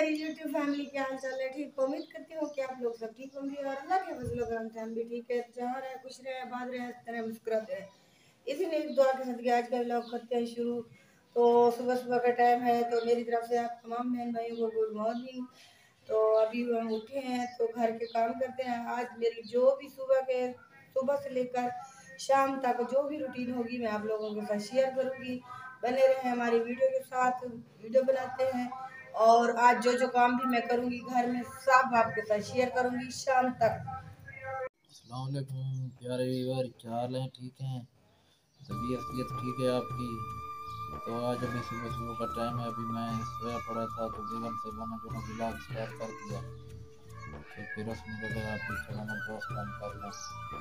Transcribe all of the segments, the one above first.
मेरी YouTube family, क्या हाल चाल है? ठीक, उम्मीद करती हूँ कि आप लोग सब ठीक होंगे और अल्लाह के फजल करम से हम भी ठीक है। जहाँ रहे, खुश रहे, आबाद रहे, हंसते रहे, मुस्कुराते रहे, इसी ने एक दुआ के साथ आज का व्लॉग करते हैं शुरू। तो सुबह सुबह का टाइम है, तो मेरी तरफ से आप तमाम बहन भाइयों को गुड मॉर्निंग। तो अभी हम उठे हैं तो घर के काम करते हैं। आज मेरी जो भी सुबह से लेकर शाम तक जो भी रूटीन होगी मैं आप लोगों के साथ शेयर करूँगी। बने रहे हमारी वीडियो के साथ, वीडियो बनाते हैं। और आज जो जो काम भी मैं करूँगी घर में सब आपके साथ शेयर करूँगी शाम तक। अस्सलाम वालेकुम प्यारे व्यूअर, क्या हाल है? ठीक हैं? तबीयत ठीक है आपकी? तो आज अभी सुबह सुबह का टाइम है, अभी मैं सोया पड़ा था तो बेगम से बना जो ना ब्लॉग स्टार्ट कर दिया। तो फिर उसने बोला आप भी चलो ना दोस्त काम कर लें।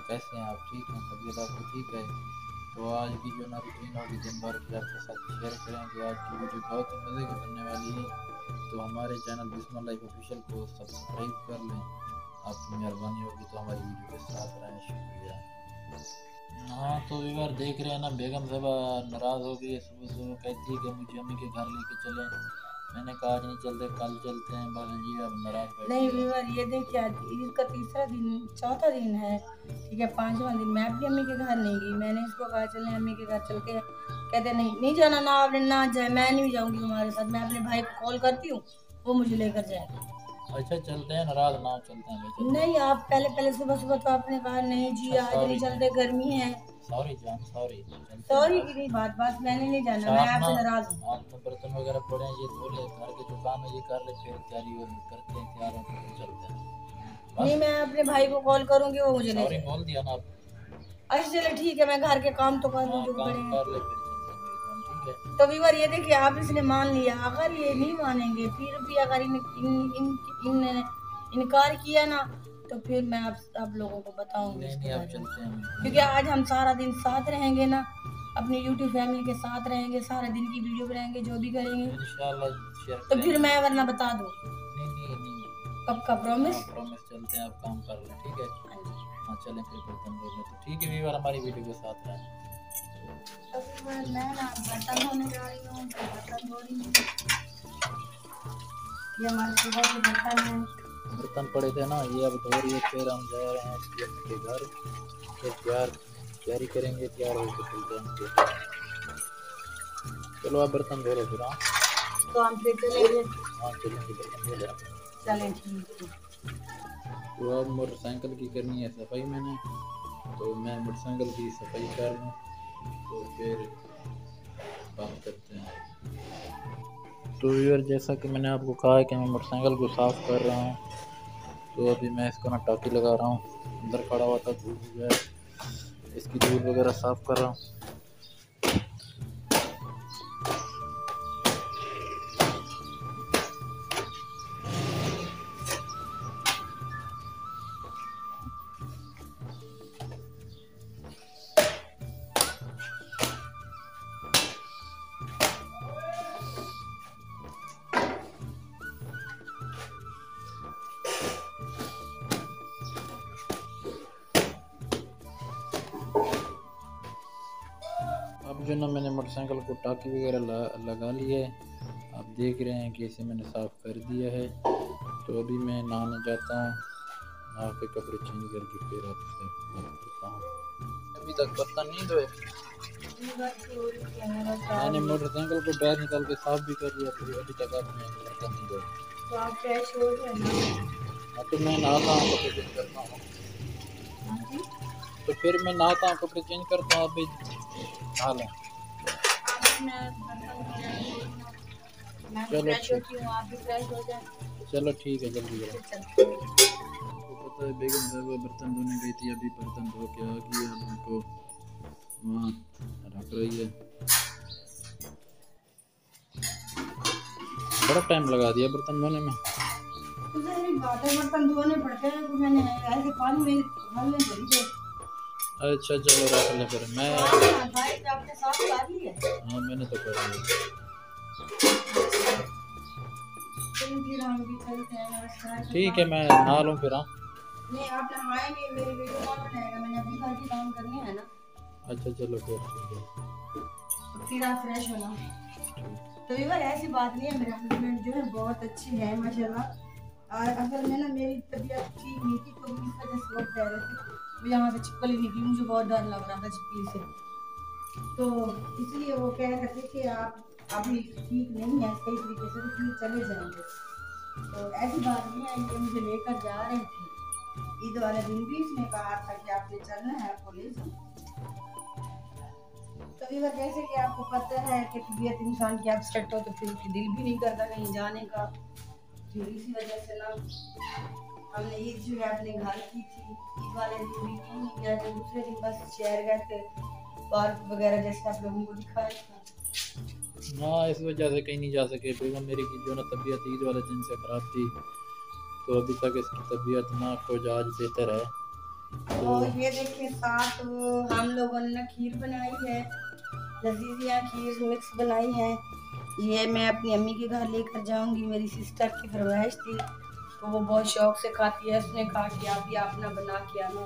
कैसे हैं आप? ठीक हैं? तबीयत आपकी ठीक है? तो आज की जो ना रूटीन होगी दिन भर की आपके साथ शेयर करेंगे। आज की वीडियो बहुत ही मज़े की बनने वाली है। तो हमारे चैनल बिस्मिल्लाह लाइफ ऑफिशियल को सब्सक्राइब कर लें, आपकी मेहरबानी होगी तो हमारी वीडियो के साथ रहें। शुक्रिया। हाँ तो व्यूअर देख रहे हैं ना, बेगम साहबा नाराज़ हो गई है। सुबह सुबह कहती है कि मुझे अम्मी के घर लेके चले। मैंने कहा आज नहीं चलते, कल चलते हैं। बस जी अब नाराज़ बैठी नहीं है। व्यूअर, ये देखिए आज ईद का तीसरा दिन, चौथा दिन है, ठीक है, पांचवा दिन। मैं अपनी अम्मी के घर नहीं गई। मैंने इसको कहा चलें अम्मी के घर चल के, कहते नहीं नहीं जाना, ना आपने ना जाए, मैं नहीं जाऊंगी तुम्हारे साथ। मैं अपने भाई को कॉल करती हूँ, वो मुझे लेकर जाएगा। अच्छा चलते हैं, नाराज़ ना हो, चलते हैं भाई, चलते नहीं, हैं। आप पहले सुबह सुबह तो आपने कहा नहीं जी अच्छा आज नहीं सॉरी, चलते, गर्मी है। सॉरी जान, सॉरी, चलते हैं सॉरी अब। की नहीं बात, बस मैंने नहीं जाना, अच्छा मैं आप ना, आपसे नाराज हूँ। आप ना बर्तन वगैरह पड़े हैं, ये धो ले, घर के जो काम है ये कर ले, फिर तैयारी करते हैं, तैयार होकर फिर चलते हैं नहीं, बस। मैं अपने भाई को कॉल करूंगी, वो मुझे ले सॉरी जाएगा। बोल दिया ना आप। अच्छा चलो ठीक है, मैं घर के काम तो कर लूँ हाँ जो काम बड़े हैं। कर ले फिर चलते हैं मेरी जान, ठीक है। तो व्यूअर ये देखिए, आप इसने मान लिया। अगर ये नहीं मानेंगे, फिर भी अगर इन इनकार किया ना, तो फिर मैं आप लोगों को बताऊंगी नहीं इसके नहीं आप बारे में। चलते हैं क्योंकि मेरी आज हम सारा दिन साथ रहेंगे ना, अपनी यूट्यूब फैमिली के साथ रहेंगे, सारे दिन की वीडियो बनाएंगे, जो भी करेंगे। इंशाल्लाह शेयर तो फिर करेंगे। मैं वरना बता दूँ, नहीं नहीं नहीं, पक्का हाँ प्रॉमिस। प्रॉमिस, चलते हैं, आप काम कर लें, ठीक है। हाँ जी। हाँ चलें फिर बर्तन धो लें, तो ठीक है व्यूअर, हमारी वीडियो के साथ रहें। तो फिर मैं ना बर्तन धोने जा रही हूँ, तो बर्तन धो रही हूँ। ये हमारे सुबह के बर्तन हैं। बर्तन पड़े थे ना, ये अब धो रही है, फिर हम जा रहे हैं अपने के घर, फिर तैयारी करेंगे, तैयार होकर चलते हैं फिर। चलो आप बर्तन धो लो फिर। हाँ तो हम फिर चलेंगे। हाँ चलेंगे, बर्तन धो लें। चलें ठीक है। तो अब मोटरसाइकिल की करनी है सफाई मैंने, तो मैं मोटरसाइकिल की सफाई कर लूँ तो फिर बात करते हैं। तो यार जैसा कि मैंने आपको कहा है कि मैं मोटरसाइकिल को साफ़ कर रहा हूँ, तो अभी मैं इसको ना टाँकी लगा रहा हूँ। अंदर खड़ा हुआ था, धूल हो गया, इसकी धूल वगैरह साफ़ कर रहा हूँ। अब जो ना मैंने मोटरसाइकिल को टाँकी वगैरह लगा ली है। आप देख रहे हैं कि इसे मैंने साफ़ कर दिया है। तो अभी मैं नहाने जाता हूँ, नहा के कपड़े चेंज करके फिर आपसे बात करता हूँ। अभी तक बर्तन नहीं धोए, मैंने मोटरसाइकिल को बाहर निकाल के साफ़ भी कर दिया, फिर अभी तक आपने बर्तन नहीं धोए। तो आप फ्रेश हो गए ना? हाँ तो मैं नहाता हूँ, कपड़े चेंज करता हूँ। हाँ जी। तो फिर मैं नहाता हूँ, कपड़े चेंज करता हूँ, अभी नहा लें। मैं बर्तन वगैरह धो रही हूँ, मैं भी चलो फ्रेश ठीक, होती हूँ, आप भी फ्रेश हो जाए, चलो ठीक है, जल्दी करो। फिर चलते हैं। तो पता है बेगम साहब बर्तन धोने गई थी, अभी बर्तन धो के आ गई है, अब उनको वहाँ रख रही है। बड़ा टाइम लगा दिया बर्तन धोने में। तो सारी बातें, बर्तन धोने पड़ते हैं, तो मैंने ऐसे पानी में भरने थोड़ी थे। अच्छा चलो रख ले फिर मैं। हाँ भाई, आपने साफ कर ली है? हाँ मैंने तो कर लिया। चलिए फिर हम भी चलते हैं, फ्रेश ठीक होता है हूँ। मैं नहा लूँ फिर। हाँ नहीं, आप नहाएंगे, मेरी वीडियो कौन बनाएगा? मैंने अभी घर के काम करने हैं ना। अच्छा चलो फिर ठीक है। तो फिर आप फ्रेश होना। तो वीवर ऐसी बात नहीं है, मेरे हस्बैंड जो है बहुत अच्छे हैं माशाल्लाह। और असल में ना मेरी तबीयत ठीक नहीं थी, तो इस वजह से वो कह रहे थे वो यहाँ से छिपकली निकली, मुझे बहुत डर लग रहा था छिपकली से, तो इसलिए वो कह रहे थे कि आप अभी ठीक नहीं है सही तरीके से, तो फिर चले जाएंगे। तो ऐसी बात नहीं है, ये मुझे लेकर जा रहे थे ईद वाले दिन भी, इसने कहा था कि आपने चलना है, आपको ले जाओ। तो वीवर जैसे कि आपको पता है कि तबीयत इंसान की अपसेट हो तो फिर दिल भी नहीं करता कहीं जाने का, फिर इसी वजह से ना हमने ईद जो है अपने घर की थी। ईद वाले दिन भी कहीं नहीं गए थे, दूसरे दिन बस शहर गए थे, पार्क वगैरह जैसे आप लोगों को दिखाया था। हाँ, इस वजह से कहीं नहीं जा सके। बेगम मेरी की जो ना तबीयत ईद वाले दिन से ख़राब थी, तो अभी तक इसकी तबीयत ना कुछ आज बेहतर है। तो ये देखिए साथ हम लोगों ने खीर बनाई है, लजीजिया खीर मिक्स बनाई है। ये मैं अपनी अम्मी के घर लेकर जाऊंगी, मेरी सिस्टर की फरमाइश थी, तो वो बहुत शौक से खाती है। उसने कहा कि आप भी अपना बना के आना,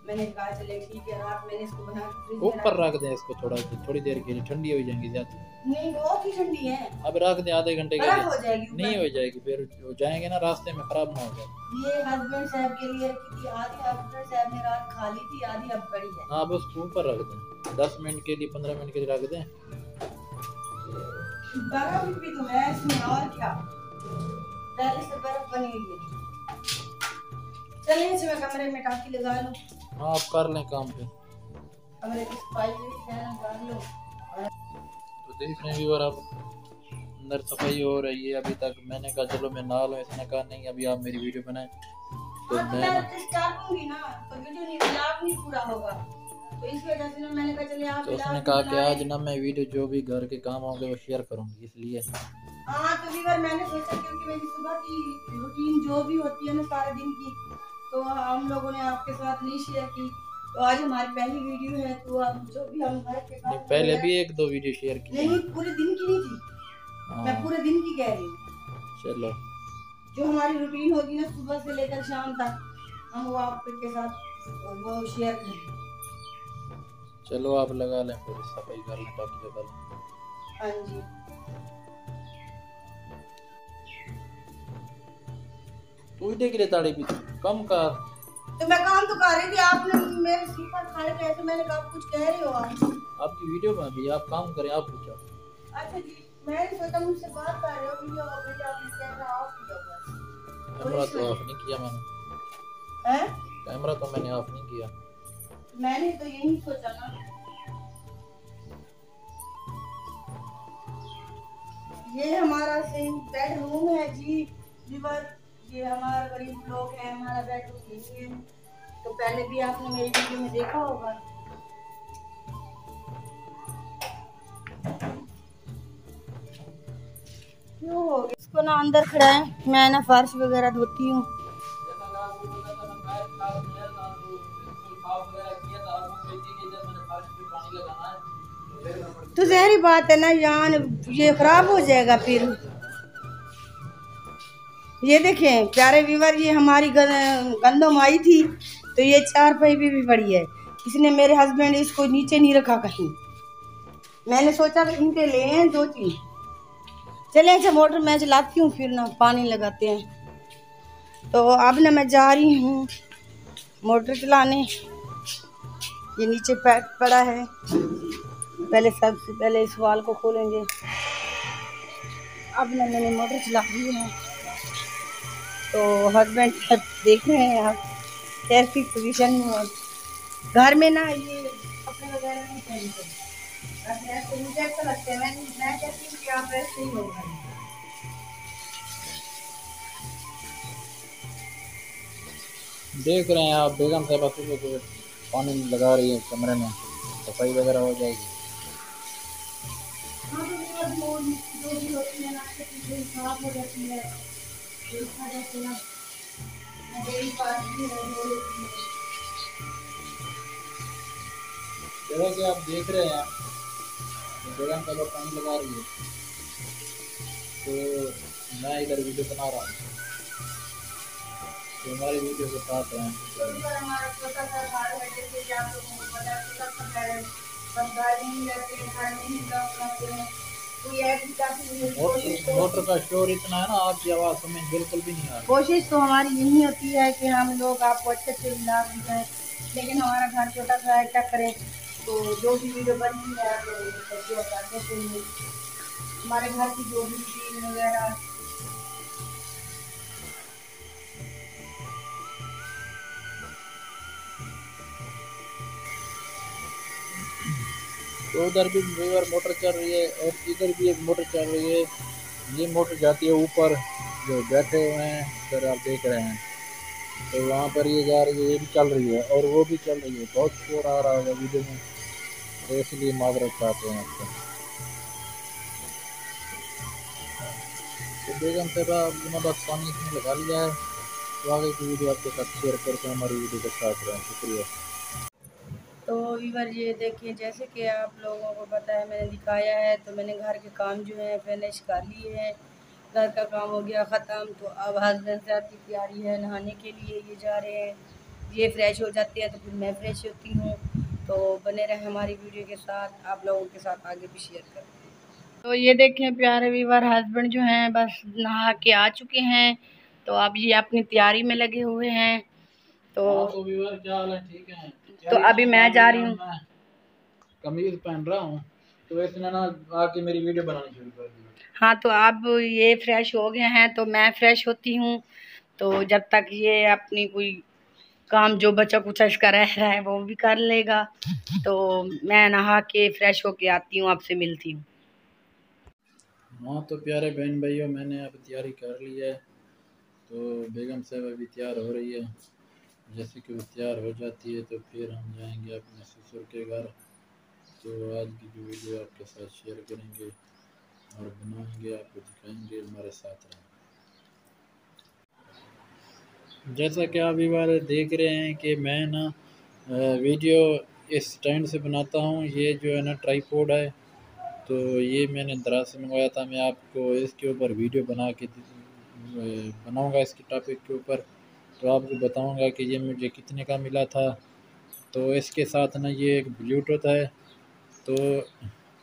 मैंने कहा चले ठीक है। रात मैंने इसको बना के फ्रिज में ऊपर रख दें इसको थोड़ी देर के लिए, ठंडी हो जाएंगी ज़्यादा। नहीं बहुत ही ठंडी है, अब रख दें आधे घंटे के बर्फ लिए। हो जाएगी नहीं ऊपर। हो जाएगी, फिर हो जाएंगे ना रास्ते में, ख़राब ना हो जाए। ये हस्बैंड साहब के लिए रखी थी, आधी हस्बैंड साहब ने रात खा ली थी, आधी अब पड़ी है। हाँ, अब उसको ऊपर रख दें 10 मिनट के लिए, 15 मिनट के लिए रख दें। बर्फ भी तो है इसमें, और क्या, पहले से बर्फ बनी हुई है। चलिए इसे मैं कमरे में टाकी लगा लूं। हाँ, आप कर लें काम पे। कमरे की सफाई भी है ना, कर लो। तो देख रहे हैं व्यूअर, अब अंदर सफाई हो रही है। अभी तक मैंने कहा चलो मैं नहा लूँ, इसने कहा नहीं अभी आप मेरी वीडियो बनाएं। तो हाँ, तो मैं मैं स्टार्ट दूंगी ना, तो वीडियो नहीं व्लॉग नहीं पूरा होगा, तो इस वजह से ना मैंने कहा चलिए आप तो उसने व्लॉग कहा कि बनाएं। आज ना मैं वीडियो जो भी घर के काम होंगे वो शेयर करूंगी, इसलिए। हाँ तो वीवर मैंने सोचा क्योंकि मेरी सुबह की रूटीन जो भी होती है ना सारे दिन की, तो हम लोगों ने आपके साथ नहीं शेयर की, तो आज हमारी पहली वीडियो है, तो अब जो भी हम घर के काम पहले भी 1-2 वीडियो शेयर की। नहीं पूरे दिन की नहीं थी, मैं हाँ, पूरे दिन की कह रही हूँ। चलो जो हमारी रूटीन होगी ना सुबह से लेकर शाम तक, हम वो आपके साथ वो शेयर करें। चलो आप लगा लें, फिर सफाई कर लें, टाकी लगा लें। हाँ जी, तू इधर के लिए ताड़ी भी कम कर। तो मैं काम तो कर रही थी, आपने मेरे सिर पर खड़े रहे तो मैंने कहा कुछ कह रही हो आप। आपकी वीडियो में भी आप काम करें, आप पूछो। अच्छा जी, मैंने सोचा मुझसे बात कर रहे हो, वीडियो हो गई, आपने कैमरा ऑफ किया बस। कैमरा तो ऑफ नहीं किया मैंने। हैं? कैमरा तो मैंने ऑफ नहीं किया। मैंने तो यही सोचा ना। ये हमारा बेडरूम है जी वीवर, ये हमारा गरीब लोग हैं, हमारा बेडरूम यही है, तो पहले भी आपने मेरी वीडियो में देखा होगा। क्यों हो गया इसको ना अंदर खड़ा है, मैं ना फर्श वगैरह धोती हूँ। तो जहरी बात है ना यान, ये खराब हो जाएगा फिर। ये देखें प्यारे व्यूवर, ये हमारी गंदम आई थी, तो ये 4 पाई भी पड़ी है, इसने मेरे हस्बैंड इसको नीचे नहीं रखा कहीं, मैंने सोचा कि इनके ले हैं 2-3। चले अच्छा मोटर मैं चलाती हूँ, फिर ना पानी लगाते हैं। तो अब ना मैं जा रही हूँ मोटर चलाने, ये नीचे पैक पड़ा है, पहले सबसे पहले इस वाल को खोलेंगे। अब ना मैंने मोटर चला दी है, तो हस्बैंड देख रहे हैं आप कैसी पोजीशन में है। घर में ना ये कपड़े वगैरह नहीं पहनते, ऐसे मुझे अच्छा लगता है, मैं कहती हूँ कि आप ऐसे ही होगा। देख रहे हैं आप बेगम साहब को पानी लगा रही है कमरे में, सफाई वगैरह हो जाएगी। हाँ तो जो भी होती है ना खराब हो जाती है, जैसा कि आप देख रहे हैं बेगम साहब पानी लगा रही है, तो मैं इधर वीडियो बना रहा हूँ, तो हमारी वीडियो के साथ हैं। हमारा छोटा सा घर है, जैसे कि आप लोगों को पता है छोटा सा घर है, बस घर में ही रहते हैं, घर में ही काम करते हैं, कोई ऐसी काफी कोशिश मोटर तो मोटर का शोर इतना है ना, आपकी आवाज़ समझ बिल्कुल भी नहीं आ रही। कोशिश तो हमारी यही होती है कि हम लोग आपको अच्छे अच्छे ब्लॉग दिखाएं, लेकिन हमारा घर छोटा सा है, क्या करें। तो जो भी वीडियो बनती है आप लोगों के साथ शेयर कर देते हैं, हमारे घर की जो भी रूटीन वगैरह। तो उधर भी रिवर मोटर चल रही है और इधर भी एक मोटर चल रही है। ये मोटर जाती है ऊपर, जो बैठे हुए हैं उधर आप देख रहे हैं, तो वहाँ पर ये जा रही है, ये भी चल रही है और वो भी चल रही है। बहुत शोर आ रहा होगा वीडियो में, तो इसलिए माजरत चाहते हैं आपको। तो बेगम साहबा बिना बस पानी इसमें लगा लिया है, तो आगे की वीडियो आपके साथ शेयर करके हमारी वीडियो के साथ रहें। शुक्रिया। तो वीवर ये देखिए, जैसे कि आप लोगों को पता है मैंने दिखाया है, तो मैंने घर के काम जो है फिनिश कर लिए हैं, घर का काम हो गया ख़त्म। तो अब हस्बैंड साहब की तैयारी है नहाने के लिए, ये जा रहे हैं, ये फ्रेश हो जाते हैं तो फिर मैं फ्रेश होती हूँ। तो बने रहे हमारी वीडियो के साथ, आप लोगों के साथ आगे भी शेयर करते हैं। तो ये देखें प्यारे वीवर, हस्बैंड जो हैं बस नहा के आ चुके हैं, तो अब ये अपनी तैयारी में लगे हुए हैं। तो हाँ तो व्यूअर क्या हाल है, ठीक है? तो तैयारी अभी के मैं बाद जा रही व्यूअर हूँ। मैं कमीज पहन रहा हूँ, तो इसने ना आके मेरी वीडियो बनानी शुरू कर दी। हाँ, तो अब ये फ्रेश हो गए हैं तो मैं फ्रेश होती हूँ। तो जब तक ये अपनी कोई काम जो बचा कुछ इसका रह रहा है वो भी कर लेगा, तो मैं नहा के फ्रेश होके आती हूँ, आपसे मिलती हूँ। हाँ तो प्यारे बहन भाइयों, मैंने अब तैयारी कर ली है, तो बेगम साहब अभी तैयार हो रही है। जैसे कि वो तैयार हो जाती है तो फिर हम जाएंगे अपने ससुर के घर। तो आज की जो वीडियो आपके साथ शेयर करेंगे और बनाएंगे, आपको दिखाएंगे, हमारे साथ रहें। जैसा कि आप भी बार देख रहे हैं कि मैं ना वीडियो इस स्टैंड से बनाता हूँ। ये जो है ना ट्राईपोड है, तो ये मैंने दराज से मंगवाया था। मैं आपको इसके ऊपर वीडियो बना के बनाऊंगा इसके टॉपिक के ऊपर, तो आपको बताऊंगा कि ये मुझे कितने का मिला था। तो इसके साथ ना ये एक ब्लूटूथ है, तो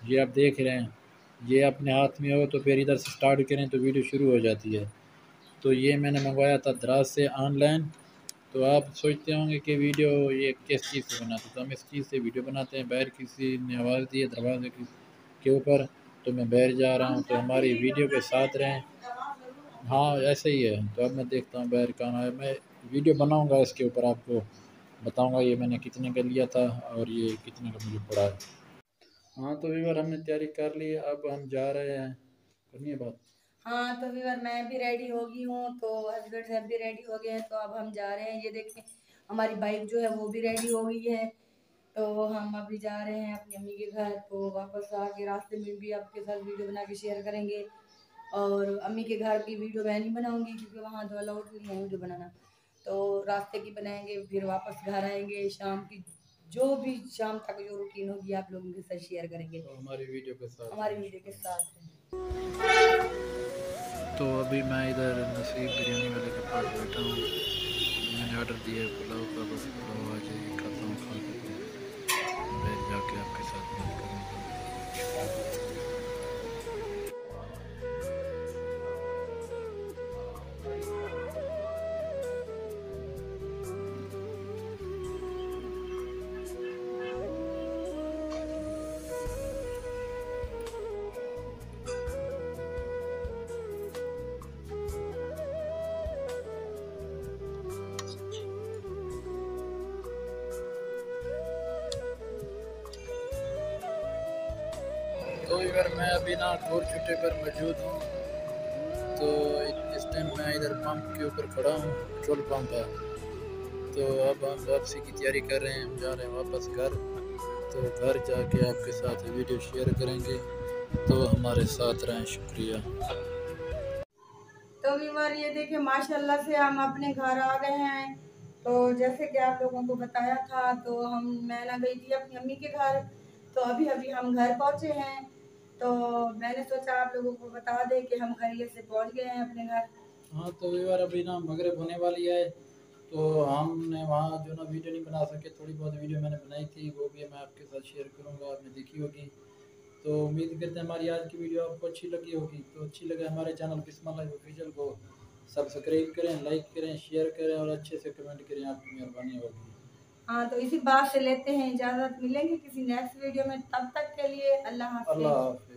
ये आप देख रहे हैं, ये अपने हाथ में हो तो फिर इधर से स्टार्ट करें तो वीडियो शुरू हो जाती है। तो ये मैंने मंगवाया था दराज से ऑनलाइन। तो आप सोचते होंगे कि वीडियो ये किस चीज़ से बनाते, तो हम इस चीज़ से वीडियो बनाते हैं। बाहर किसी ने आवाज़ दी है दरवाजे के ऊपर, तो मैं बाहर जा रहा हूँ, तो हमारी वीडियो के साथ रहें। हाँ ऐसे ही है। तो अब मैं देखता हूँ बाहर कहाँ है, मैं वीडियो बनाऊँगा इसके ऊपर, आपको बताऊँगा ये मैंने कितने का लिया था और ये कितने का मुझे पड़ा है। हाँ तो व्यूअर, हमने तैयारी कर ली है, अब हम जा रहे हैं, करनी है बात। हाँ तो व्यूअर, मैं भी रेडी हो गई हूँ, तो हस्बैंड साहब भी रेडी हो गए हैं, तो अब हम जा रहे हैं। ये देखें हमारी बाइक जो है वो भी रेडी हो गई है, तो हम अभी जा रहे हैं अपनी अम्मी के घर। तो वापस आके रास्ते में भी आपके साथ वीडियो बना के शेयर करेंगे। और अम्मी के घर की वीडियो मैं नहीं बनाऊंगी क्योंकि वहाँ तो अलाउड नहीं है वीडियो बनाना, तो रास्ते की बनाएंगे, फिर वापस घर आएंगे शाम की, जो भी शाम तक जो रूटीन होगी आप लोगों के साथ शेयर करेंगे, तो हमारी वीडियो के साथ, हमारी वीडियो के साथ। तो अभी मैं इधर नसीब बिरयानी वाले के पास बैठा हूँ। मैंने ऑर्डर दिया है पुलाव का, बस पुलाव आ जाए, खाता हूँ, खा के फिर जाके आपके साथ बात करूँगा। तो इधर मैं अभी ना गोर छुट्टे पर मौजूद हूँ। तो इस टाइम मैं इधर पंप के ऊपर खड़ा हूँ, पेट्रोल पंप है। तो अब हम वापसी की तैयारी कर रहे हैं, हम जा रहे हैं वापस घर। तो घर जाके आपके साथ वीडियो शेयर करेंगे, तो हमारे साथ रहें। शुक्रिया। तो बीमार ये देखिए माशाल्लाह से हम अपने घर आ गए हैं। तो जैसे कि आप लोगों को बताया था, तो मैं ना गई थी अपनी अम्मी के घर, तो अभी अभी हम घर पहुंचे हैं। तो मैंने सोचा आप लोगों को बता दें कि हम खैरियत से पहुंच गए हैं अपने घर। हाँ तो व्यूअर, अभी ना मगरिब होने वाली है, तो हमने वहाँ जो ना वीडियो नहीं बना सके, थोड़ी बहुत वीडियो मैंने बनाई थी, वो भी मैं आपके साथ शेयर करूँगा, आपने देखी होगी। तो उम्मीद करते हैं हमारी आज की वीडियो आपको अच्छी लगी होगी। तो अच्छी लगे हमारे चैनल बिस्मिल्लाह लाइव ऑफिशियल को सब्सक्राइब करें, लाइक करें, शेयर करें और अच्छे से कमेंट करें, आपकी मेहरबानी होगी। हाँ, तो इसी बात से लेते हैं इजाज़त, मिलेंगे किसी नेक्स्ट वीडियो में, तब तक के लिए अल्लाह अल्लाह हाफ़िज़। हाफ़िज़।